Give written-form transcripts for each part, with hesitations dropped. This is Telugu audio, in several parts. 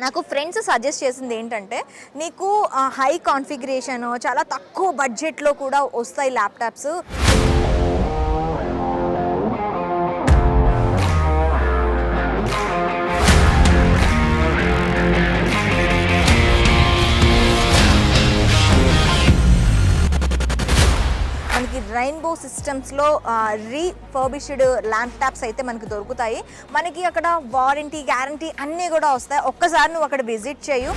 నాకు ఫ్రెండ్స్ సజెస్ట్ చేసింది ఏంటంటే నీకు హై కాన్ఫిగరేషన్ చాలా తక్కువ బడ్జెట్లో కూడా వస్తాయి ల్యాప్టాప్స్. మనకి రెయిన్బో సిస్టమ్స్లో రీఫర్బిష్డ్ ల్యాప్టాప్స్ అయితే మనకి దొరుకుతాయి. మనకి అక్కడ వారంటీ గ్యారంటీ అన్నీ కూడా వస్తాయి. ఒక్కసారి నువ్వు అక్కడ విజిట్ చేయు.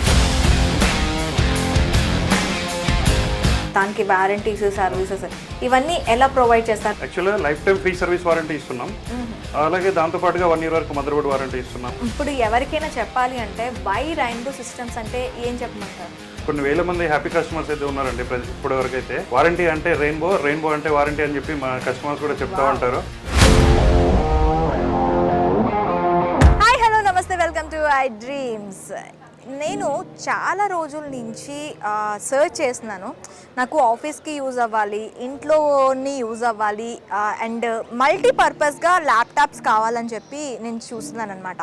దానికి వారంటీస్ సర్వీసెస్ ఇవన్నీ ఎలా ప్రొవైడ్ చేస్తారు? యాక్చువల్గా life time free service warranty ఇస్తున్నాం. అలాగే దాంతోపాటుగా 1 year వరకు మదర్ బోర్డ్ వారంటీ ఇస్తున్నాం. ఇప్పుడు ఎవరికైనా చెప్పాలి అంటే వై రెయిన్బో సిస్టమ్స్ అంటే ఏం చెప్పమంటారు? కొన్ని వేల మంది హ్యాపీ కస్టమర్స్ అయితే ఉన్నారండి ఇప్పటి వరకు అయితే. వారంటీ అంటే రెయిన్బో అంటే వారంటీ అని చెప్పి మా కస్టమర్స్ కూడా చెప్తా ఉంటారు. హాయ్ హలో నమస్తే, వెల్కమ్ టు ఐ డ్రీమ్స్. నేను చాలా రోజుల నుంచి సర్చ్ చేస్తున్నాను. నాకు ఆఫీస్కి యూజ్ అవ్వాలి, ఇంట్లోని యూజ్ అవ్వాలి, అండ్ మల్టీపర్పస్గా ల్యాప్టాప్స్ కావాలని చెప్పి నేను చూస్తున్నాను అనమాట.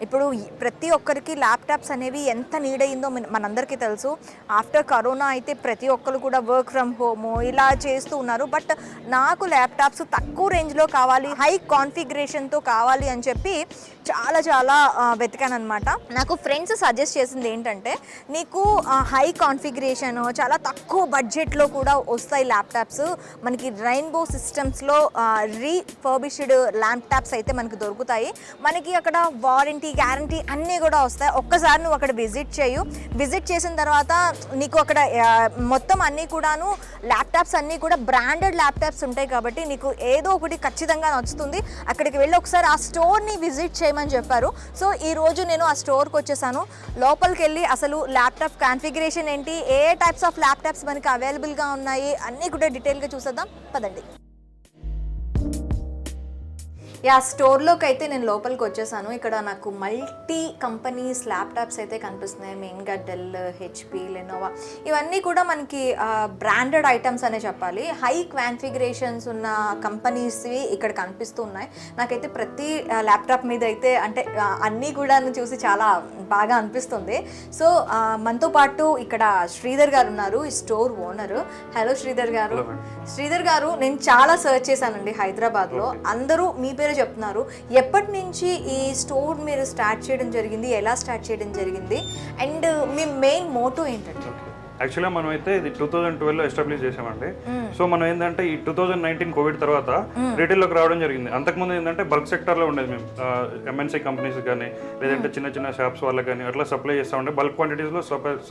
ఇప్పుడు ప్రతి ఒక్కరికి ల్యాప్టాప్స్ అనేవి ఎంత నీడ్ అయిందో మనందరికీ తెలుసు. ఆఫ్టర్ కరోనా అయితే ప్రతి ఒక్కరు కూడా వర్క్ ఫ్రమ్ హోము ఇలా చేస్తూ ఉన్నారు. బట్ నాకు ల్యాప్టాప్స్ తక్కువ రేంజ్లో కావాలి, హై కాన్ఫిగరేషన్తో కావాలి అని చెప్పి చాలా వెతికాను అనమాట. నాకు ఫ్రెండ్స్ సజెస్ట్ చేసింది ఏంటంటే నీకు హై కాన్ఫిగరేషన్ చాలా తక్కువ బడ్జెట్లో కూడా వస్తాయి ల్యాప్టాప్స్. మనకి రెయిన్బో సిస్టమ్స్లో రీఫర్బిష్డ్ ల్యాప్టాప్స్ అయితే మనకి దొరుకుతాయి. మనకి అక్కడ వారంటీ గ్యారంటీ అన్నీ కూడా వస్తాయి. ఒక్కసారి నువ్వు అక్కడ విజిట్ చేయు. విజిట్ చేసిన తర్వాత నీకు అక్కడ మొత్తం అన్నీ కూడాను ల్యాప్టాప్స్ అన్నీ కూడా బ్రాండెడ్ ల్యాప్టాప్స్ ఉంటాయి కాబట్టి నీకు ఏదో ఒకటి ఖచ్చితంగా నచ్చుతుంది. అక్కడికి వెళ్ళి ఒకసారి ఆ స్టోర్ని విజిట్ చేయమని చెప్పారు. సో ఈరోజు నేను ఆ స్టోర్కి వచ్చేసాను. లోపలికి వెళ్ళి అసలు ల్యాప్టాప్ కాన్ఫిగరేషన్ ఏంటి, ఏ టైప్స్ ఆఫ్ ల్యాప్టాప్స్ మనకి అవైలబుల్గా ఉన్నాయి అన్నీ కూడా డీటెయిల్గా చూసేద్దాం పదండి. స్టోర్లోకి అయితే నేను లోపలికి వచ్చేసాను. ఇక్కడ నాకు మల్టీ కంపెనీస్ ల్యాప్టాప్స్ అయితే కనిపిస్తున్నాయి. మెయిన్గా డెల్, హెచ్పి, లెనోవా ఇవన్నీ కూడా మనకి బ్రాండెడ్ ఐటమ్స్ అనే చెప్పాలి. హై కాన్ఫిగరేషన్స్ ఉన్న కంపెనీస్వి ఇక్కడ కనిపిస్తూ ఉన్నాయి. నాకైతే ప్రతి ల్యాప్టాప్ మీద అయితే అంటే అన్నీ కూడా చూసి చాలా బాగా అనిపిస్తుంది. సో మనతో పాటు ఇక్కడ శ్రీధర్ గారు ఉన్నారు, ఈ స్టోర్ ఓనర్. హలో శ్రీధర్ గారు. శ్రీధర్ గారు, నేను చాలా సర్చ్ చేశానండి హైదరాబాద్లో. అందరూ మీ పేరు చెప్తున్నారు. ఎప్పటి నుంచి ఈ స్టోర్ మీరు స్టార్ట్ చేయడం జరిగింది, ఎలా స్టార్ట్ చేయడం జరిగింది, అండ్ మీ మెయిన్ మోటో ఏంటంటే? యాక్చువల్గా మనం అయితే ఇది 2012లో ఎస్టాబ్లిష్ చేసామండి. సో మనం ఏంటంటే ఈ 2019 కోవిడ్ తర్వాత రీటైల్లోకి రావడం జరిగింది. అంతకుముందు ఏంటంటే బల్క్ సెక్టర్లో ఉండేది. మేము ఎంఎన్సీ కంపెనీస్ కానీ లేదంటే చిన్న షాప్స్ వాళ్ళకి కానీ అట్లా సప్లై చేస్తూ ఉండే, బల్క్ క్వాంటిటీస్లో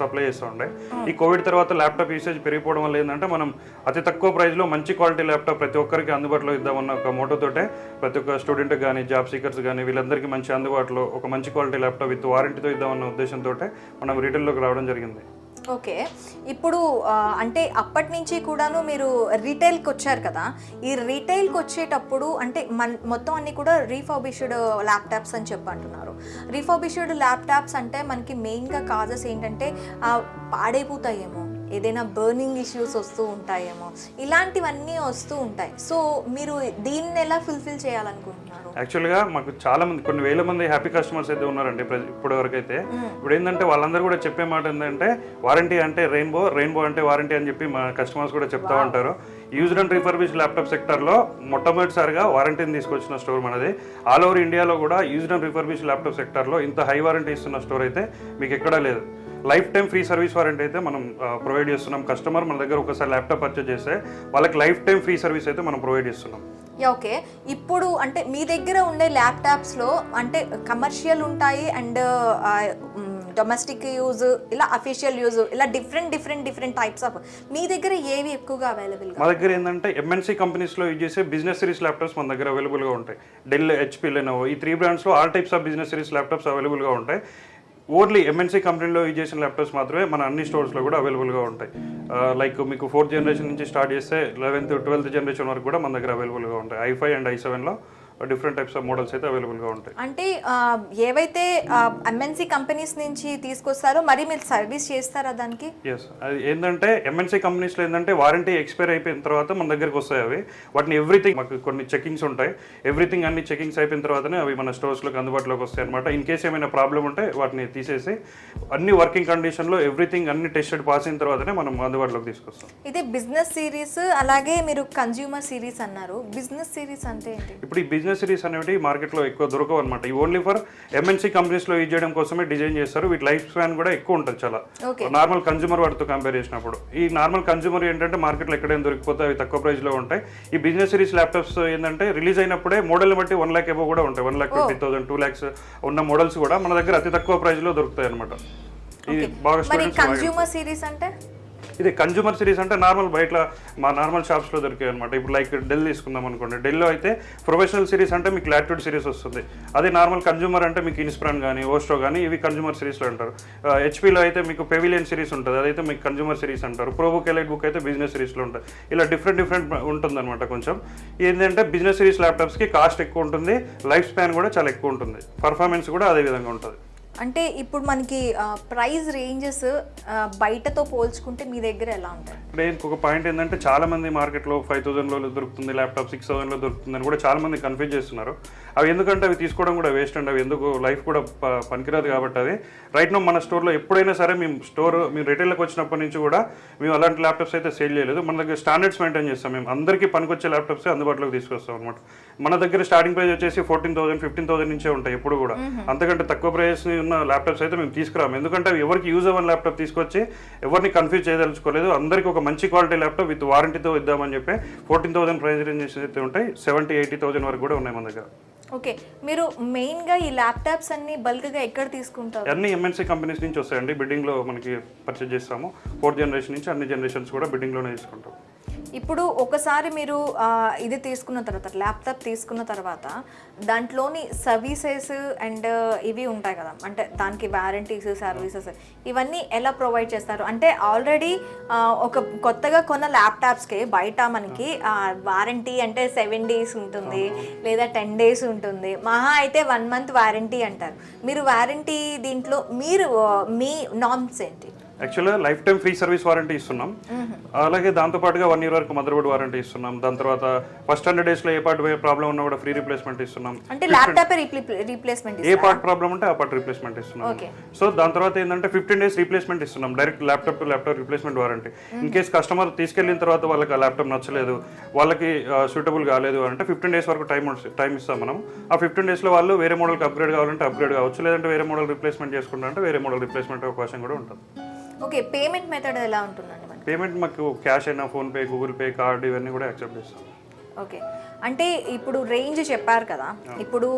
సప్లై చేస్తూ ఉండే. ఈ కోవిడ్ తర్వాత ల్యాప్టాప్ యూసేజ్ పెరిగిపోవడం వల్ల ఏంటంటే మనం అతి తక్కువ ప్రైస్లో మంచి క్వాలిటీ ల్యాప్టాప్ ప్రతి ఒక్కరికి అందుబాటులో ఇద్దామన్న ఒక మోటోతోటే ప్రతి ఒక్క స్టూడెంట్ కానీ జాబ్ సీకర్స్ కానీ వీళ్ళందరికీ మంచి అందుబాటులో ఒక మంచి క్వాలిటీ ల్యాప్టాప్ విత్ వారంటీతో ఇద్దామన్న ఉద్దేశంతో మనం రీటైల్లోకి రావడం జరిగింది. ఓకే, ఇప్పుడు అంటే అప్పటి నుంచి కూడాను మీరు రీటైల్కి వచ్చారు కదా. ఈ రీటైల్కి వచ్చేటప్పుడు అంటే మొత్తం అన్నీ కూడా రీఫర్బిష్డ్ ల్యాప్టాప్స్ అని చెప్పి అంటున్నారు. రీఫర్బిష్డ్ ల్యాప్టాప్స్ అంటే మనకి మెయిన్గా కాజెస్ ఏంటంటే పాడైపోతాయేమో, ఏదైనా బర్నింగ్ ఇష్యూస్ వస్తూ ఉంటాయేమో, ఇలాంటివన్నీ వస్తూ ఉంటాయి. సో మీరు దీన్ని ఎలా ఫుల్ఫిల్ చేయాలనుకుంటున్నారు? యాక్చువల్గా మాకు చాలా మంది, కొన్ని వేల మంది హ్యాపీ కస్టమర్స్ అయితే ఉన్నారండి ఇప్పటి వరకు అయితే. ఇప్పుడు ఏంటంటే వాళ్ళందరూ కూడా చెప్పే మాట ఏంటంటే వారంటీ అంటే రెయిన్బో అంటే వారంటీ అని చెప్పి మా కస్టమర్స్ కూడా చెప్తా ఉంటారు. యూజ్డ్ అండ్ రీఫర్బిష్డ్ ల్యాప్టాప్ సెక్టర్లో మొట్టమొదటిసారిగా వారంటీని తీసుకొచ్చిన స్టోర్ మనది. ఆల్ ఓవర్ ఇండియాలో కూడా యూజ్డ్ అండ్ రీఫర్బిష్డ్ ల్యాప్టాప్ సెక్టర్లో ఇంత హై వారంటీ ఇస్తున్న స్టోర్ అయితే మీకు ఎక్కడా లేదు. Life time free service warranty అయితే మనం ప్రొవైడ్ చేస్తున్నాం. కస్టమర్ మన దగ్గర ఒకసారి ల్యాప్టాప్ పర్చేజ్ చేస్తే వాళ్ళకి లైఫ్ టైం ఫ్రీ సర్వీస్ అయితే మనం ప్రొవైడ్ చేస్తున్నాం. ఓకే, ఇప్పుడు అంటే మీ దగ్గర ఉండే ల్యాప్టాప్స్లో అంటే కమర్షియల్ ఉంటాయి అండ్ డొమెస్టిక్ యూజ్, ఇలా అఫీషియల్ యూజ్, ఇలా డిఫరెంట్ టైప్స్ ఆఫ్ మీ దగ్గర ఏవి ఎక్కువగా అవైలబుల్? మా దగ్గర ఏంటంటే ఎంఎన్సీ కంపెనీస్లో యూజ్ చేసే బిజినెస్ సిరీస్ ల్యాప్టాప్స్ మన దగ్గర అవైలబుల్గా ఉంటాయి. డెల్, హెచ్పి, లెనోవో ఈ 3 బ్రాండ్స్లో all types of business series laptops అవైలబుల్గా ఉంటాయి. ఓన్లీ ఎంఎన్సీ కంపెనీలో యూజ్ చేసిన ల్యాప్టాప్స్ మాత్రమే మన అన్ని స్టోర్స్లో కూడా అవైలబుల్గా ఉంటాయి. లైక్ మీకు 4th జనరేషన్ నుంచి స్టార్ట్ చేస్తే 11th, 12th జనరేషన్ వరకు కూడా మన దగ్గర అవైలబుల్గా ఉంటాయి. i5 అండ్ i7లో డిఫరెంట్ టైప్స్ ఆఫ్ మోడల్స్ అయితే అవైలబుల్గా ఉంటాయి. అంటే ఏవైతే ఎంఎన్సీ కంపెనీస్ నుంచి తీసుకొస్తారో మరి మీరు సర్వీస్ చేస్తారా దానికి? ఎస్, అది ఏంటంటే ఎంఎన్సీ కంపెనీస్లో ఏంటంటే వారంటీ ఎక్స్పైర్ అయిపోయిన తర్వాత మన దగ్గరికి వస్తాయి అవి. వాటిని ఎవ్రీథింగ్ మాకు కొన్ని చెకింగ్స్ ఉంటాయి, ఎవ్రీథింగ్ అన్ని చెకింగ్స్ అయిపోయిన తర్వాతనే అవి మన స్టోర్స్లోకి అందుబాటులోకి వస్తాయి అనమాట. ఇన్ కేసు ఏమైనా ప్రాబ్లం ఉంటే వాటిని తీసేసి అన్ని వర్కింగ్ కండిషన్లో ఎవ్రీథింగ్ అన్ని టెస్టెడ్ పాస్ అయిన తర్వాతనే మనం అందుబాటులోకి తీసుకొస్తాం. ఇది బిజినెస్ సిరీస్, అలాగే మీరు కన్జ్యూమర్ సిరీస్ అన్నారు. బిజినెస్ సిరీస్ అంటే ఏంటి? ఇప్పుడు ఈ బిజినెస్ సిరీస్ అనేవి మార్కెట్లో ఎక్కువ దొరకవు అనమాట. ఈ ఓన్లీ ఫర్ ఎంఎన్సీ కంపెనీస్లో యూజ్ చేయడం కోసమే డిజైన్ చేస్తారు. వీటి లైఫ్ స్పాన్ కూడా ఎక్కువ ఉంటుంది చాలా, నార్మల్ కన్జ్యూమర్ వాటితో కంపేర్ చేసినప్పుడు. ఈ నార్మల్ కన్జ్యూమర్ ఏంటంటే మార్కెట్లో ఎక్కడైనా దొరికిపోతే అవి తక్కువ ప్రైస్లో ఉంటాయి. ఈ బిజినెస్ సిరీస్ ల్యాప్టాప్స్ ఏంటంటే రిలీజ్ అయినప్పుడే మోడల్ని బట్టి 1 lakh ఎబో కూడా ఉంటాయి. 1,50,000, 2 lakhs ఉన్న మోడల్స్ కూడా మన దగ్గర అతి తక్కువ ప్రైస్లో దొరుకుతాయి అనమాట. ఇది బాగా కన్జ్యూమర్ సిరీస్ అంటే ఇది కన్జ్యూమర్ సిరీస్ అంటే నార్మల్ బయట మా నార్మల్ షాప్స్లో దొరికాయి అనమాట. ఇప్పుడు లైక్ డెల్ తీసుకుందాం అనుకోండి, డెల్లో అయితే ప్రొఫెషనల్ సిరీస్ అంటే మీకు లాటిట్యూడ్ సిరీస్ వస్తుంది. అదే నార్మల్ కన్జ్యూమర్ అంటే మీకు ఇన్స్ప్రాన్ కానీ ఓస్ట్రో కానీ ఇవి కన్జ్యూమర్ సిరీస్లో అంటారు. హెచ్పీలో అయితే మీకు పెవిలియన్ సిరీస్ ఉంటుంది, అదైతే మీకు కన్జ్యూమర్ సిరీస్ అంటారు. ప్రోబుక్ ఎలైట్ బుక్ అయితే బిజినెస్ సిరీస్లో ఉంటుంది. ఇలా డిఫరెంట్ ఉంటుంది అనమాట. కొంచెం ఏంటంటే బిజినెస్ సిరీస్ ల్యాప్టాప్స్కి కాస్ట్ ఎక్కువ ఉంటుంది, లైఫ్ స్పాన్ కూడా చాలా ఎక్కువ ఉంటుంది, పర్ఫార్మెన్స్ కూడా అదే విధంగా ఉంటుంది. అంటే ఇప్పుడు మనకి ప్రైస్ రేంజెస్ బయటతో పోల్చుకుంటే మీ దగ్గర ఎలా ఉంటాయి? ఇప్పుడు ఇంకొక పాయింట్ ఏంటంటే చాలా మంది మార్కెట్లో 5,000లో దొరుకుతుంది ల్యాప్టాప్, 6,000లో దొరుకుతుంది అని కూడా చాలా మంది కన్ఫ్యూజ్ చేస్తున్నారు. అవి ఎందుకంటే అవి తీసుకోవడం కూడా వేస్ట్ అండి. అవి ఎందుకు లైఫ్ కూడా పనికిరాదు కాబట్టి అవి రైట్ నో మన స్టోర్లో ఎప్పుడైనా సరే మేము రిటైల్కి వచ్చినప్పటి నుంచి కూడా మేము అలాంటి ల్యాప్టాప్స్ అయితే సేల్ చేయలేదు. మన దగ్గర స్టాండర్డ్స్ మెయింటైన్ చేస్తాం. మేము అందరికీ పనికొచ్చే ల్యాప్టాప్స్ అందుబాటులోకి తీసుకొస్తాం అనమాట. మన దగ్గర స్టార్టింగ్ ప్రైస్ వచ్చేసి 14,000, 15,000 నుంచే ఉంటాయి ఎప్పుడు కూడా. అంతకంటే తక్కువ ప్రైస్ ఉన్న ల్యాప్టాప్స్ అయితే మేము తీసుకురాము. ఎందుకంటే అవి ఎవరికి యూజ్ అవ్వని ల్యాప్టాప్ తీసుకొచ్చి ఎవరిని కన్ఫ్యూజ్ చేయదలుచుకోలేదు. అందరికీ ఒక మంచి క్వాలిటీ ల్యాప్టాప్ విత్ వారంటీతో ఇద్దామని చెప్పి 14,000 ప్రైస్ రేంజెస్ అయితే ఉంటాయి. 70,000-80,000 వరకు కూడా ఉన్నాయి మన దగ్గర. ఓకే, మీరు మెయిన్గా ఈ ల్యాప్టాప్స్ అన్ని బల్క్గా ఎక్కడ తీసుకుంటారు? అన్ని ఎంఎన్సీ కంపెనీస్ నుంచి వస్తాయండి. బిడ్డింగ్లో మనకి పర్చేజ్ చేస్తాము. 4th జనరేషన్ నుంచి అన్ని జనరేషన్స్ కూడా బిడ్డింగ్లోనే తీసుకుంటాం. ఇప్పుడు ఒకసారి మీరు ఇది తీసుకున్న తర్వాత, ల్యాప్టాప్ తీసుకున్న తర్వాత దాంట్లోని సర్వీసెస్ అండ్ ఇవి ఉంటాయి కదా, అంటే దానికి వారంటీస్, సర్వీసెస్ ఇవన్నీ ఎలా ప్రొవైడ్ చేస్తారు? అంటే ఆల్రెడీ ఒక కొత్తగా కొన్న ల్యాప్టాప్స్కి బయట మనకి వారంటీ అంటే 7 days ఉంటుంది, లేదా 10 days ఉంటుంది, మహా అయితే 1 month వారంటీ అంటారు. మీరు వారంటీ దీంట్లో మీ నార్మ్స్ ఏంటి? యాక్చువల్గా life time free service warranty ఇస్తున్నాం. అలాగే దాంతోపాటుగా 1 year వరకు మదర్ బోర్డ్ వారంటీ ఇస్తున్నాం. దాని తర్వాత ఫస్ట్ 100 daysలో ఏ పార్ట్ ప్రాబ్లం ఉన్నా కూడా ఫ్రీ రీప్లేస్మెంట్ ఇస్తున్నాం. అంటే ల్యాప్టాప్ రీప్లేస్మెంట్ ఏ పార్ట్ ప్రాబ్లం ఉంటే ఆ పార్ట్ రీప్లేస్మెంట్ ఇస్తున్నాం. సో దాని తర్వాత ఏంటంటే 15 days రీప్లేస్మెంట్ ఇస్తున్నాం. Direct laptop to laptop replacement warranty. In case customer తీసుకెళ్ళిన తర్వాత వాళ్ళకి ఆ ల్యాప్టాప్ నచ్చలేదు, వాళ్ళకి సూటబుల్ కాలేదు అంటే 15 days వరకు టైం ఇస్తాం మనం. ఆ 15 daysలో వాళ్ళు వేరే మోడల్కి అప్గ్రేడ్ కావాలంటే అప్గ్రేడ్ కావచ్చు, లేదంటే వేరే మోడల్ రీప్లేస్మెంట్ చేసుకుంటారంటే వేరే మోడల్ రీప్లేస్మెంట్ అవకాశం కూడా ఉంటుంది. ఓకే, పేమెంట్ మెథడ్ ఎలా ఉంటుందండి? పేమెంట్ మాకు క్యాష్ అయినా, ఫోన్పే, గూగుల్ పే, కార్డ్ ఇవన్నీ కూడా యాక్సెప్ట్ చేస్తాం. ఓకే, అంటే ఇప్పుడు రేంజ్ చెప్పారు కదా, ఇప్పుడు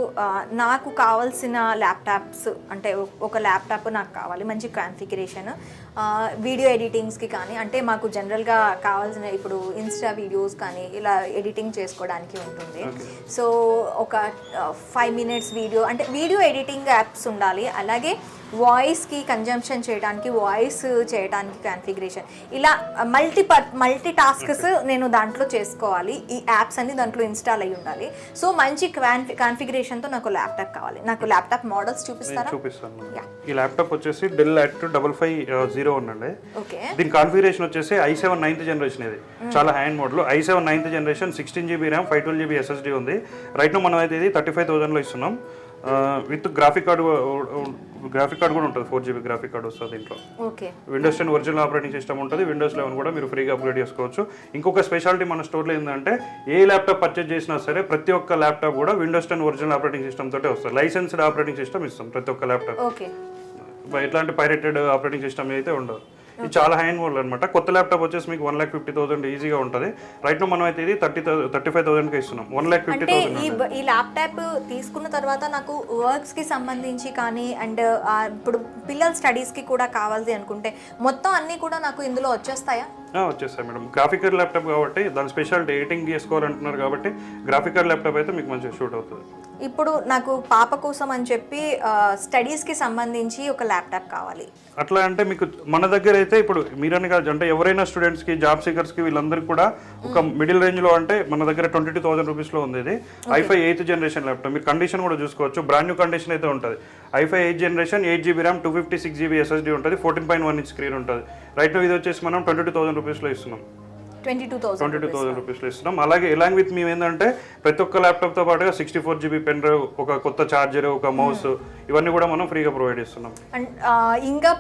నాకు కావాల్సిన ల్యాప్టాప్స్ అంటే ఒక ల్యాప్టాప్ నాకు కావాలి, మంచి కాన్ఫిగరేషన్, వీడియో ఎడిటింగ్స్కి కానీ, అంటే మాకు జనరల్గా కావాల్సిన ఇప్పుడు ఇన్స్టా వీడియోస్ కానీ ఇలా ఎడిటింగ్ చేసుకోవడానికి ఉంటుంది. సో ఒక 5 minutes వీడియో, అంటే వీడియో ఎడిటింగ్ యాప్స్ ఉండాలి, అలాగే వాయిస్కి కన్జంప్షన్ చేయడానికి, వాయిస్ చేయడానికి కాన్ఫిగరేషన్, ఇలా మల్టీ టాస్క్స్ నేను దాంట్లో చేసుకోవాలి. ఈ యాప్స్ అన్ని దాంట్లో ఇన్స్టాల్ అయ్యి ఉండాలి. సో మంచి కాన్ఫిగరేషన్తో నాకు ల్యాప్టాప్ కావాలి. నాకు ల్యాప్టాప్ మోడల్స్ చూపిస్తారా? చూపిస్తాను. ఈ ల్యాప్టాప్ వచ్చేసి డెల్ Latitude 5501 ఉండండి. ఓకే, దీని కాన్ఫిగరేషన్ వచ్చేసి i7 9th జనరేషన్. ఇది చాలా hand model. i7 9th generation, 16GB RAM, 512GB SSD ఉంది. రైట్ నో మనం అయితే ఇది 35,000లో ఇస్తున్నాం. విత్ గ్రాఫిక్ కార్డు కూడా ఉంటుంది. 4GB గ్రాఫిక్ కార్డు వస్తుంది దీంట్లో. Okay, Windows 10 original operating system ఉంటుంది. విండోస్ 11 కూడా మీరు ఫ్రీగా అప్గ్రేడ్ చేసుకోవచ్చు. ఇంకొక స్పెషాలిటీ మన స్టోర్లో ఏంటంటే ఏ ల్యాప్టాప్ పర్చేజ్ చేసినా సరే ప్రతి ఒక్క ల్యాప్టాప్ కూడా విండోస్ 10 ఒరిజినల్ ఆపరేటింగ్ సిస్టమ్ తోటే వస్తుంది. లైసెన్స్డ్ ఆపరేటింగ్ సిస్టమ్ ఇస్తాం ప్రతి ఒక్క ల్యాప్టాప్. ఓకే, ఎట్లాంటి పైరేటెడ్ ఆపరేటింగ్ సిస్టమ్ అయితే ఉండదు. ఇది చాలా హ్యాండ్ మోడల్ అనమాట. కొత్త ల్యాప్టాప్ వచ్చేసి మీకు 1,50,000 ఈజీగా ఉంటుంది. రైట్ నో మనం అయితే ఇది 35,000కి ఇస్తున్నాం. 1,50,000. ఈ ల్యాప్టాప్ తీసుకున్న తర్వాత నాకు వర్క్స్కి సంబంధించి కానీ, అండ్ ఇప్పుడు పిల్లల స్టడీస్కి కూడా కావాలి అనుకుంటే మొత్తం అన్నీ కూడా నాకు ఇందులో వచ్చేస్తాయా? వచ్చేస్తాయి మేడం. గ్రాఫికర్ ల్యాప్టాప్ కాబట్టి దాని స్పెషాలిటీ ఎడిటింగ్ చేసుకోవాలంటున్నారు కాబట్టి గ్రాఫికర్ ల్యాప్టాప్ అయితే మీకు మంచిగా షూట్ అవుతుంది. ఇప్పుడు నాకు పాప కోసం అని చెప్పి స్టడీస్కి సంబంధించి ఒక ల్యాప్టాప్ కావాలి. అట్లా అంటే మీకు మన దగ్గర అయితే ఇప్పుడు మీరని కాదు, అంటే ఎవరైనా స్టూడెంట్స్కి, జాబ్ సీకర్స్కి, వీళ్ళందరికీ కూడా ఒక మిడిల్ రేంజ్లో అంటే మన దగ్గర 22,000 రూపీస్లో ఉంది. ఇది i5 8th జనరేషన్ ల్యాప్టాప్. మీరు కండిషన్ కూడా చూసుకోవచ్చు, బ్రాండ్ న్యూ కండిషన్ అయితే ఉంటుంది. i5 8th generation, 8GB RAM, 256GB SSD ఉంటుంది, 14.1 ఇంచ్ స్క్రీన్ ఉంటుంది. రైట్ ఇది వచ్చేసి మనం 22,000 రూపీస్లో ఇస్తున్నాం. 22,000 రూపీస్లో ఇస్తున్నాం. అలాగే ఎలాంగ్ విత్ మేము ఏంటంటే ప్రతి ఒక్క ల్యాప్టాప్తో పాటుగా 64GB పెన్ డ్రైవ్, ఒక కొత్త ఛార్జర్, ఒక మౌస్, ఇవన్నీ కూడా మనం ఫ్రీగా ప్రొవైడ్ చేస్తున్నాం. ఇంకా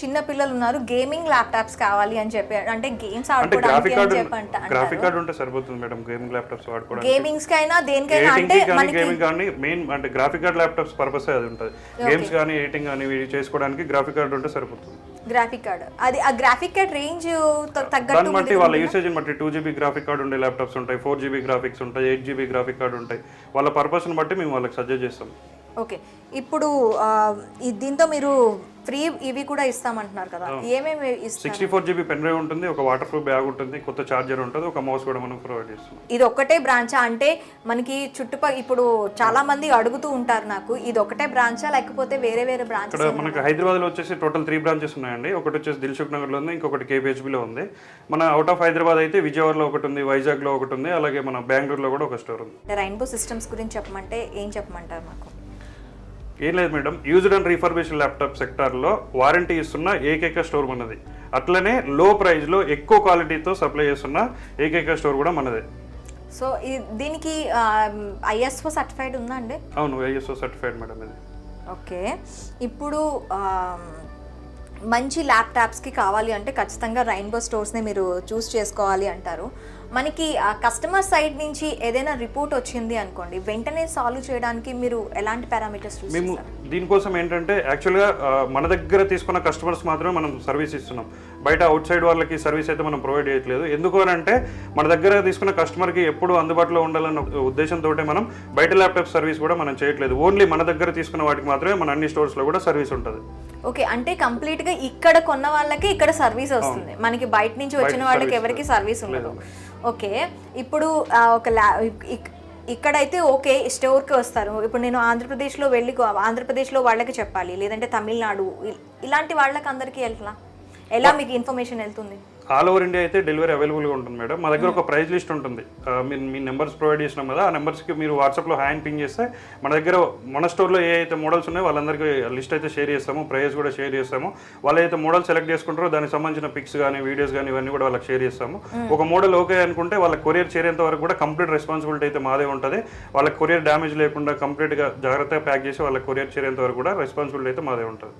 చిన్న పిల్లలు ఉన్నారు, గేమింగ్ ల్యాప్టాప్స్ కావాలి అని చెప్పి, అంటే గేమ్స్ అంటే గ్రాఫిక్ కార్డ్ ఉంటే సరిపోతుంది మేడం. గేమింగ్ ల్యాప్టాప్స్ వాడుకోవడానికి, గేమింగ్స్ కైనా దేనికైనా, అంటే గేమింగ్ కానీ మెయిన్ అంటే గ్రాఫిక్ కార్డ్ ల్యాప్టాప్స్ పర్పస్ అది ఉంటుంది. గేమ్స్ కానీ ఎడిటింగ్ కానీ చేసుకోవడానికి గ్రాఫిక్ కార్డ్ ఉంటే సరిపోతుంది. గ్రాఫిక్ కార్డ్, అది ఆ గ్రాఫిక్ కార్డ్ రేంజ్ తగ్గట్టు బట్టి వాళ్ళ యూసేజ్ బట్టి 2GB గ్రాఫిక్ కార్డ్ ఉండే ల్యాప్టాప్స్ ఉంటాయి, 4GB గ్రాఫిక్స్ ఉంటాయి, 8GB గ్రాఫిక్ కార్డ్ ఉంటాయి. వాళ్ళ పర్పస్ని బట్టి మేము వాళ్ళకి సజెస్ట్ చేస్తాం. ఓకే, ఇప్పుడు దీంతో మీరు ఫ్రీ ఇవి కూడా ఇస్తామంటున్నారు కదా, ఏమేమి ఇస్తారు? 64GB పెన్ డ్రైవ్ ఉంటుంది, ఒక వాటర్ ప్రూఫ్ బ్యాగ్ ఉంటుంది, కొత్త ఛార్జర్ ఉంటుంది, ఒక మౌస్ కూడా మనం ప్రొవైడ్ చేస్తాం. ఇది ఒక్కటే బ్రాంచా? అంటే మనకి చుట్టుపక్కల ఇప్పుడు చాలా మంది అడుగుతూ ఉంటారు నాకు, ఇది ఒకటే బ్రాంచా లేకపోతే వేరే వేరే బ్రాంచెస్? ఇక్కడ మనకి హైదరాబాద్లో వచ్చేసి టోటల్ 3 బ్రాంచెస్ ఉన్నాయండి. ఒకటి వచ్చేసి దిల్సుఖ్ నగర్లో ఉంది, ఇంకొకటి KPHBలో ఉంది. మన అవుట్ ఆఫ్ హైదరాబాద్ అయితే విజయవాడలో ఒకటి ఉంది, వైజాగ్లో ఒకటి ఉంది, అలాగే మన బెంగళూరులో కూడా ఒక స్టోర్ ఉంది. రెయిన్బో సిస్టమ్స్ గురించి చెప్పమంటే ఏం చెప్పమంటారు నాకు? ఏం లేదు madam, used and refurbished laptop సెక్టార్లో వారంటీ ఇస్తున్న ఏకైక స్టోర్ మనది. అట్లనే లో ప్రైస్లో ఎక్కువ క్వాలిటీతో సప్లై చేస్తున్న ఏకైక స్టోర్ కూడా మనదే. సో దీనికి ISO సర్టిఫైడ్ ఉందా అండి? అవును, ISO సర్టిఫైడ్ మేడం ఇది. ఓకే, ఇప్పుడు మంచి ల్యాప్టాప్స్కి కావాలి అంటే ఖచ్చితంగా రెయిన్బో స్టోర్స్ని మీరు చూస్ చేసుకోవాలి అంటారు. మనకి ఆ కస్టమర్ సైడ్ నుంచి ఏదైనా రిపోర్ట్ వచ్చింది అనుకోండి, వెంటనే సాల్వ్ చేయడానికి మీరు ఎలాంటి పారామీటర్స్ చూస్తారు? మేము దీనికోసం ఏంటంటే యాక్చువల్గా మన దగ్గర తీసుకున్న కస్టమర్స్ మాత్రమే మనం సర్వీస్ ఇస్తున్నాం. బయట అవుట్ సైడ్ వాళ్ళకి సర్వీస్ అయితే మనం ప్రొవైడ్ చేయట్లేదు. ఎందుకు అని అంటే మన దగ్గర తీసుకున్న కస్టమర్కి ఎప్పుడు అందుబాటులో ఉండాలన్న ఉద్దేశంతో మనం బయట ల్యాప్టాప్ సర్వీస్ కూడా మనం చేయట్లేదు. ఓన్లీ మన దగ్గర తీసుకున్న వాటికి మాత్రమే మన అన్ని స్టోర్స్లో కూడా సర్వీస్ ఉంటుంది. ఓకే, అంటే కంప్లీట్గా ఇక్కడ కొన్న వాళ్ళకి ఇక్కడ సర్వీస్ వస్తుంది, మనకి బయట నుంచి వచ్చిన వాళ్ళకి ఎవరికి సర్వీస్ ఉండదు. ఓకే, ఇప్పుడు ఇక్కడైతే ఓకే స్టోర్కి వస్తారు. ఇప్పుడు నేను ఆంధ్రప్రదేశ్లో వాళ్ళకి చెప్పాలి, లేదంటే తమిళనాడు, ఇలాంటి వాళ్ళకి అందరికీ ఎలా మీకు ఇన్ఫర్మేషన్ వెళ్తుంది? ఆల్ ఓవర్ ఇండియా అయితే డెలివరీ అవైలబుల్గా ఉంటుంది మేడం. మా దగ్గర ఒక ప్రైస్ లిస్ట్ ఉంటుంది. మీ నెంబర్స్ ప్రొవైడ్ చేసినాం కదా, ఆ నెంబర్స్కి మీరు వాట్సాప్లో హ్యాండ్ పింగ్ చేస్తే మన దగ్గర మన స్టోర్లో ఏ అయితే మోడల్స్ ఉన్నాయో వాళ్ళందరికీ లిస్ట్ అయితే షేర్ చేస్తాము, ప్రైస్ కూడా షేర్ చేస్తాము. వాళ్ళు అయితే మోడల్ సెలెక్ట్ చేసుకుంటారో దానికి సంబంధించిన పిక్స్ కానీ వీడియోస్ కానీ ఇవన్నీ కూడా వాళ్ళకి షేర్ చేస్తాము. ఒక మోడల్ ఓకే అనుకుంటే వాళ్ళకి కొరియర్ చేరేంత వరకు కూడా కంప్లీట్ రెస్పాన్సిబిలిటీ అయితే మాదే ఉంటుంది. వాళ్ళకి కొరియర్ డ్యామేజ్ లేకుండా కంప్లీట్గా జాగ్రత్తగా ప్యాక్ చేసి వాళ్ళకి కొరియర్ చేరేంత వరకు కూడా రెస్పాన్సిబిలిటీ అయితే మాదే ఉంటుంది.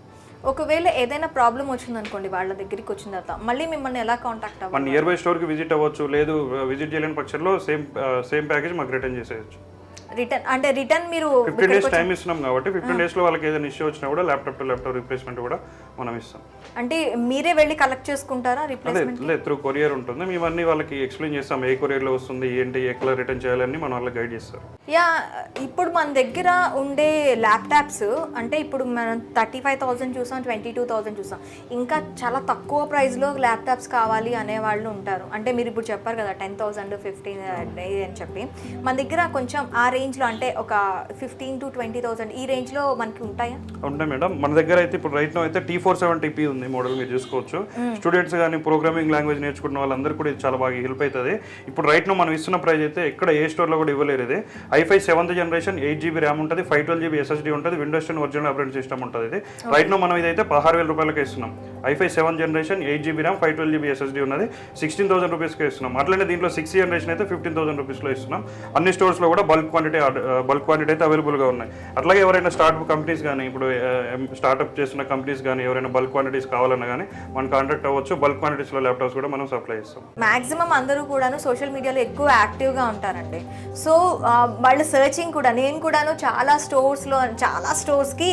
ఒకవేళ ఏదైనా ప్రాబ్లం వచ్చింది అనుకోండి, వాళ్ళ దగ్గరికి వచ్చిన తర్వాత మళ్ళీ మిమ్మల్ని ఎలా కాంటాక్ట్ అవ్వాలి? మన నియర్ బై స్టోర్కి విజిట్ అవ్వచ్చు, లేదు విజిట్ చేయలేని పక్షంలో సేమ్ ప్యాకేజ్ మాకు రిటర్న్ చేసేయచ్చు. రిటర్న్ మీరు 15 days టైం ఇస్తున్నాం కాబట్టి 15 days లో వాళ్ళకి ఏదైనా ఇష్యూ వచ్చినా కూడా ల్యాప్టాప్ టు ల్యాప్టాప్ రీప్లేస్మెంట్ కూడా మనం ఇస్తాం. అంటే మీరే వెళ్ళి కలెక్ట్ చేసుకుంటారా రీప్లేస్మెంట్? లేదు, త్రూ కొరియర్ ఉంటుంది. మేము అన్ని వాళ్ళకి ఎక్స్ప్లెయిన్ చేస్తాం, ఏ కొరియర్లో వస్తుంది, ఏంటి, ఎట్లా రిటర్న్ చేయాలని మన వాళ్ళకి గైడ్ చేస్తారు. ఇప్పుడు మన దగ్గర ఉండే ల్యాప్టాప్స్ అంటే ఇప్పుడు మనం 35,000 చూసాం, 22,000 చూసాం, ఇంకా చాలా తక్కువ ప్రైస్లో ల్యాప్టాప్స్ కావాలి అనే వాళ్ళు ఉంటారు. అంటే మీరు ఇప్పుడు చెప్పారు కదా 10,000, 15 అని చెప్పి, మన దగ్గర కొంచెం ఆ రేంజ్లో అంటే ఒక 15,000 to 20,000 ఈ రేంజ్లో మనకి ఉంటాయా? ఉంటాయి మేడం. మన దగ్గర అయితే ఇప్పుడు రైట్ నో అయితే T470P ఉంది మోడల్, మీరు చూసుకోవచ్చు. స్టూడెంట్స్ కానీ ప్రోగ్రామింగ్ లాంగ్వేజ్ నేర్చుకున్న వాళ్ళందరూ కూడా ఇది చాలా బాగా హెల్ప్ అవుతుంది. ఇప్పుడు రైట్ నో మనం ఇస్తున్న ప్రైస్ అయితే ఎక్కడ ఏ స్టోర్లో కూడా ఇవ్వలేరు. ఇది i5 7th generation, 8GB RAM ఉంటుంది, 512GB SSD ఉంటుంది, విండోస్ 10 ఒరిజినల్ ఆపరేటింగ్ సిస్టమ్ ఉంటుంది. ఇది రైట్ నో మనం ఇదైతే 16,000 రూపాయలకి ఇస్తున్నాం. i5 7th generation, 8GB RAM, 512GB SSD ఉన్నది, 16,000 రూపీస్కి ఇస్తున్నాం. అట్లనే దీంట్లో 6th జనరేషన్ అయితే 15,000 రూపీస్లో ఇస్తున్నాం. అన్ని స్టోర్స్లో కూడా బల్క్ క్వాంటిటీ అయితే అవైలబుల్గా ఉన్నాయి. అట్లాగే ఎవరైనా స్టార్ట్అప్ కంపెనీస్ కానీ, ఇప్పుడు స్టార్ట్అప్ చేస్తున్న కంపెనీస్ కానీ ఎవరైనా బల్క్ క్వాంటిటీస్ కావాలన్నా కానీ మనం కాంటాక్ట్ అవ్వచ్చు. బల్క్ క్వాంటిటీస్లో ల్యాప్టాప్స్ కూడా మనం సప్లై చేస్తాం. మాక్సిమం అందరూ కూడాను సోషల్ మీడియాలో ఎక్కువ యాక్టివ్గా ఉంటారండి. సో వాళ్ళ సర్చింగ్ కూడా, నేను కూడాను చాలా స్టోర్స్కి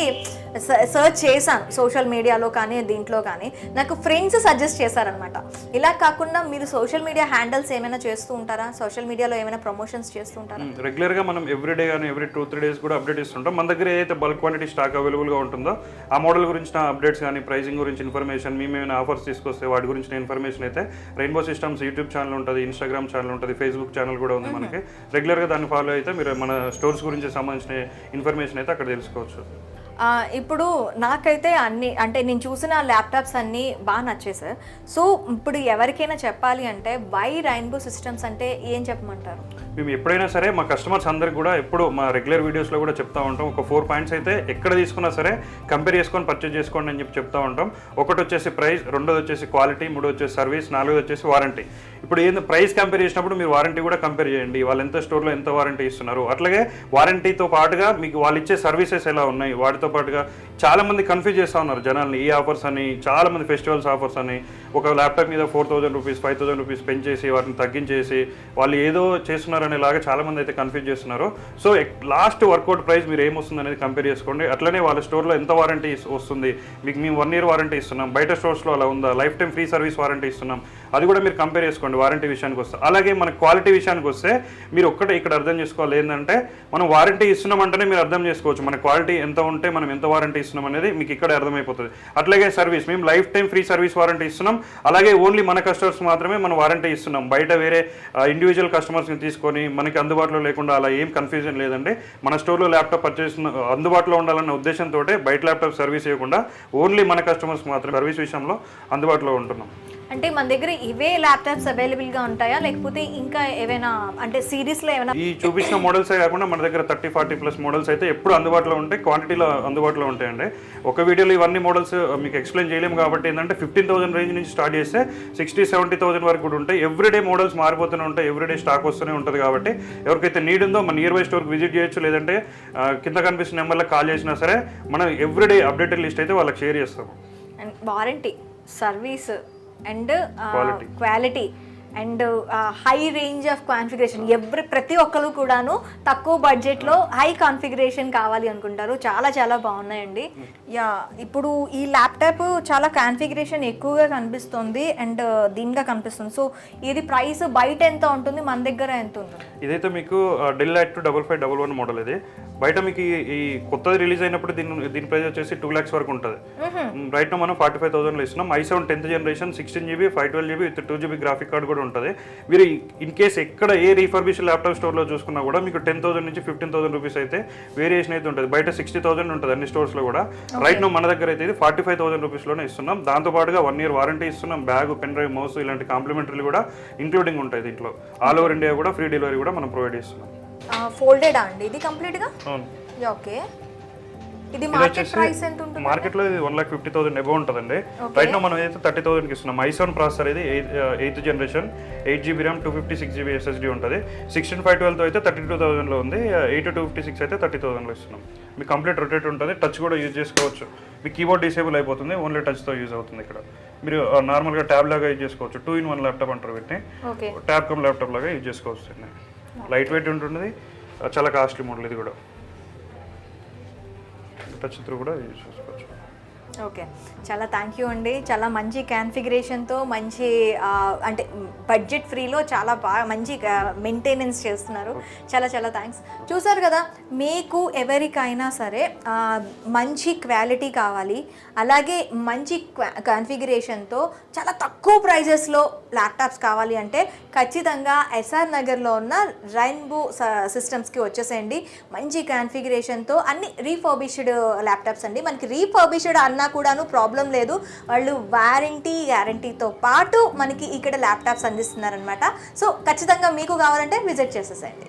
సర్చ్ చేశాను సోషల్ మీడియాలో కానీ దీంట్లో కానీ, నాకు ఫ్రెండ్స్ సజెస్ట్ చేశారనమాట. ఇలా కాకుండా మీరు సోషల్ మీడియా హ్యాండిల్స్ ఏమైనా చేస్తూ ఉంటారా? సోషల్ మీడియాలో ఏమైనా ప్రమోషన్స్ చేస్తూ ఉంటారా? రెగ్యులర్గా మనం ఎవ్రీడే కానీ ఎవ్రీ 2-3 డేస్ కూడా అప్డేట్ ఇస్తుంటాం. మన దగ్గర ఏదైతే బల్క్ క్వాంటిటీ స్టాక్ అవైలబుల్గా ఉంటుందో ఆ మోడల్ గురించిన అప్డేట్స్ కానీ, ప్రైసింగ్ గురించి ఇన్ఫర్మేషన్, మేము ఏమైనా ఆఫర్స్ తీసుకొస్తే వాటి గురించిన ఇన్ఫర్మేషన్ అయితే రెయిన్బో సిస్టమ్స్ యూట్యూబ్ ఛానల్ ఉంటుంది, ఇన్స్టాగ్రామ్ ఛానల్ ఉంటుంది, ఫేస్బుక్ ఛానల్ కూడా ఉంది మనకి. రెగ్యులర్గా దాన్ని ఫాలో అయితే మీరు మన స్టోర్స్ గురించి సంబంధించిన ఇన్ఫర్మేషన్ అయితే అక్కడ తెలుసుకోవచ్చు. ఇప్పుడు నాకైతే అన్ని అంటే నేను చూసిన ల్యాప్టాప్స్ అన్నీ బాగా నచ్చాయి సార్. సో ఇప్పుడు ఎవరికైనా చెప్పాలి అంటే వై రెయిన్బో సిస్టమ్స్ అంటే ఏం చెప్పమంటారు? మేము ఎప్పుడైనా సరే మా కస్టమర్స్ అందరికి కూడా ఎప్పుడు మా రెగ్యులర్ వీడియోస్లో కూడా చెప్తా ఉంటాం. ఒక 4 పాయింట్స్ అయితే ఎక్కడ తీసుకున్నా సరే కంపేర్ చేసుకొని పర్చేజ్ చేసుకోండి అని చెప్పి చెప్తా ఉంటాం. ఒకటి వచ్చేసి ప్రైస్, రెండోది వచ్చేసి క్వాలిటీ, మూడోది వచ్చేసి సర్వీస్, నాలుగోది వచ్చేసి వారంటీ. ఇప్పుడు ఏంది ప్రైస్ కంపేర్ చేసినప్పుడు మీరు వారంటీ కూడా కంపేర్ చేయండి. వాళ్ళు ఎంత స్టోర్లో ఎంత వారంటీ ఇస్తున్నారు, అట్లాగే వారంటీతో పాటుగా మీకు వాళ్ళు ఇచ్చే సర్వీసెస్ ఎలా ఉన్నాయి, వాటితో పాటుగా చాలా మంది కన్ఫ్యూజ్ చేస్తూ ఉన్నారు జనాల్ని. ఈ ఆఫర్స్ అని, చాలా మంది ఫెస్టివల్స్ ఆఫర్స్ అని, ఒక ల్యాప్టాప్ మీద 4,000 రూపీస్ 5,000 రూపీస్ పెంచేసి వాటిని తగ్గించేసి వాళ్ళు ఏదో చేస్తున్నారనేలాగా చాలా మంది అయితే కన్ఫ్యూజ్ చేస్తున్నారు. సో లాస్ట్ వర్కౌట్ ప్రైస్ మీరు ఏమొస్తుంది అనేది కంపేర్ చేసుకోండి. అట్లనే వాళ్ళ స్టోర్లో ఎంత వారంటీ వస్తుంది, మీకు మేము 1 year వారంటీ ఇస్తున్నాం, బయట స్టోర్స్లో అలా ఉందా, life time free service warranty ఇస్తున్నాం, అది కూడా మీరు కంపేర్ చేసుకోండి వారంటీ విషయానికి వస్తే. అలాగే మన క్వాలిటీ విషయానికి వస్తే మీరు ఒక్కటే ఇక్కడ అర్థం చేసుకోవాలి ఏంటంటే, మనం వారంటీ ఇస్తున్నామంటేనే మీరు అర్థం చేసుకోవచ్చు మన క్వాలిటీ ఎంత ఉంటే మనం ఎంత వారంటీ ఇస్తున్నాం అనేది మీకు ఇక్కడ అర్థమైపోతుంది. అట్లాగే సర్వీస్, మేము life time free service warranty ఇస్తున్నాం. అలాగే ఓన్లీ మన కస్టమర్స్ మాత్రమే మనం వారంటీ ఇస్తున్నాం. బయట వేరే ఇండివిజువల్ కస్టమర్స్ని తీసుకొని మనకి అందుబాటులో లేకుండా అలా ఏం కన్ఫ్యూజన్ లేదండి. మన స్టోర్లో ల్యాప్టాప్ పర్చేస్ అందుబాటులో ఉండాలన్న ఉద్దేశంతో బయట ల్యాప్టాప్ సర్వీస్ ఇవ్వకుండా ఓన్లీ మన కస్టమర్స్ మాత్రమే సర్వీస్ విషయంలో అందుబాటులో ఉంటున్నాం. అంటే మన దగ్గర ఇవే ల్యాప్టాప్స్ అవైలబుల్గా ఉంటాయా, లేకపోతే ఇంకా ఏవైనా అంటే సిరీస్లో ఏమైనా? ఈ చూపించిన మోడల్సే కాకుండా మన దగ్గర 30-40+ మోడల్స్ అయితే ఎప్పుడు అందుబాటులో ఉంటాయి, క్వాంటిటీలో అందుబాటులో ఉంటాయండి. ఒక వీడియోలో ఇవన్నీ మోడల్స్ మీకు ఎక్స్ప్లెయిన్ చేయలేము కాబట్టి ఏంటంటే 15,000 రేంజ్ నుంచి స్టార్ట్ చేస్తే 60-70,000 వరకు కూడా ఉంటాయి. ఎవ్రీడే మోడల్స్ మారిపోతూనే ఉంటాయి, ఎవ్రీడే స్టాక్ వస్తూనే ఉంటుంది. కాబట్టి ఎవరికైతే నీడ్ ఉందో మన నియర్ బై స్టోర్కి విజిట్ చేయొచ్చు, లేదంటే కింద కనిపిస్తున్న నెంబర్లకు కాల్ చేసినా సరే మనం ఎవ్రీడే అప్డేటెడ్ లిస్ట్ అయితే వాళ్ళకి షేర్ చేస్తాము. And warranty, service and quality and high range of configuration, ప్రతి ఒక్కరు కూడాను తక్కువ బడ్జెట్లో హై కాన్ఫిగరేషన్ కావాలి అనుకుంటారు. చాలా చాలా బాగున్నాయండి. యా, ఇప్పుడు ఈ ల్యాప్టాప్ చాలా కాన్ఫిగరేషన్ ఎక్కువగా కనిపిస్తుంది అండ్ దీనిగా కనిపిస్తుంది. సో ఇది ప్రైస్ బయట ఎంత ఉంటుంది, మన దగ్గర ఎంత ఉంటుంది? ఇదైతే మీకు డెల్ యాక్టివ్ 5511 మోడల్. ఇది బయట మీకు ఈ కొత్తది రిలీజ్ అయినప్పుడు దీని ప్రైస్ వచ్చేసి 2 lakhs వరకు ఉంటుంది. రైట్ మనం 45,000లో ఇస్తున్నాం. i7 10th generation 16GB 512GB with 2GB graphic card కూడా ఉంటుంది. మీరు ఇన్ కేస్ ఎక్కడ ఏ రీఫర్బిష్ ల్యాప్టాప్ స్టోర్లో చూసుకున్నా కూడా మీకు 10,000 నుంచి 15,000 రూపీస్ అయితే వేరియేషన్ అయితే ఉంటుంది. బయట 60,000 ఉంటుంది అన్ని స్టోర్స్లో కూడా. రైట్ మన దగ్గర అయితే ఇది 45,000 రూపీస్లోనే ఇస్తున్నాం. దాంతోపాటుగా 1 year వారంటీ ఇస్తున్నాం. బ్యాగ్, పెన్ డ్రైవ్, మౌస్ ఇలాంటి కాంప్లిమెంటరీలు కూడా ఇంక్లూడింగ్ ఉంటాయి దీంట్లో. ఆల్ ఓవర్ ఇండియా కూడా ఫ్రీ డెలివరీ కూడా మనం ప్రొవైడ్ చేస్తున్నాం. ఫోల్డెడ్ అండి ఇది కంప్లీట్గా? ఓకే. ఇది మార్కెట్ ప్రైస్ ఎంత ఉంటుంది? మార్కెట్లో ఇది 1,50,000 అబౌవ్ ఉంటుందండి. రైట్ మనం అయితే 30,000కి ఇస్తున్నాం. i7 ప్రాసెసర్ ఇది 8th generation 8GB RAM 256GB SSD ఉంటుంది. 16/512తో అయితే 32,000లో ఉంది. 8/256 అయితే 30,000లో ఇస్తున్నాం. మీకు కంప్లీట్ రొటేట్ ఉంటుంది, టచ్ కూడా యూజ్ చేసుకోవచ్చు. మీ కీబోర్డ్ డిసేబుల్ అయిపోతుంది, ఓన్లీ టచ్తో యూజ్ అవుతుంది. ఇక్కడ మీరు నార్మల్గా ట్యాబ్ లాగా యూజ్ చేసుకోవచ్చు. 2-in-1 ల్యాప్టాప్ అంటారు వీటిని. ట్యాబ్ కమ్ ల్యాప్టాప్ లాగా యూజ్ చేసుకోవచ్చు. లైట్ వెయిట్ ఉంటుంది, చాలా కాస్ట్లీ మోడల్. ఇది కూడా టచ్ త్రూ కూడా యూజ్ చేసుకోవచ్చు. ఓకే, చాలా థ్యాంక్ యూ అండి. చాలా మంచి కాన్ఫిగరేషన్తో మంచి అంటే బడ్జెట్ ఫ్రీలో చాలా బాగా మంచి మెయింటెనెన్స్ చేస్తున్నారు. చాలా చాలా థ్యాంక్స్. చూసారు కదా, మీకు ఎవరికైనా సరే మంచి క్వాలిటీ కావాలి, అలాగే మంచి కాన్ఫిగరేషన్తో చాలా తక్కువ ప్రైజెస్లో ల్యాప్టాప్స్ కావాలి అంటే ఖచ్చితంగా ఎస్ఆర్ నగర్లో ఉన్న రెయిన్బో సిస్టమ్స్కి వచ్చేసేయండి. మంచి కాన్ఫిగరేషన్తో అన్ని రీఫర్బిష్డ్ ల్యాప్టాప్స్ అండి. మనకి రీఫర్బిష్డ్ అన్నా కూడాను ప్రాబ్లం లేదు, వాళ్ళు వారంటీ గ్యారంటీతో పాటు మనకి ఇక్కడ ల్యాప్టాప్స్ అందిస్తున్నారనమాట. సో ఖచ్చితంగా మీకు కావాలంటే విజిట్ చేసేసేయండి.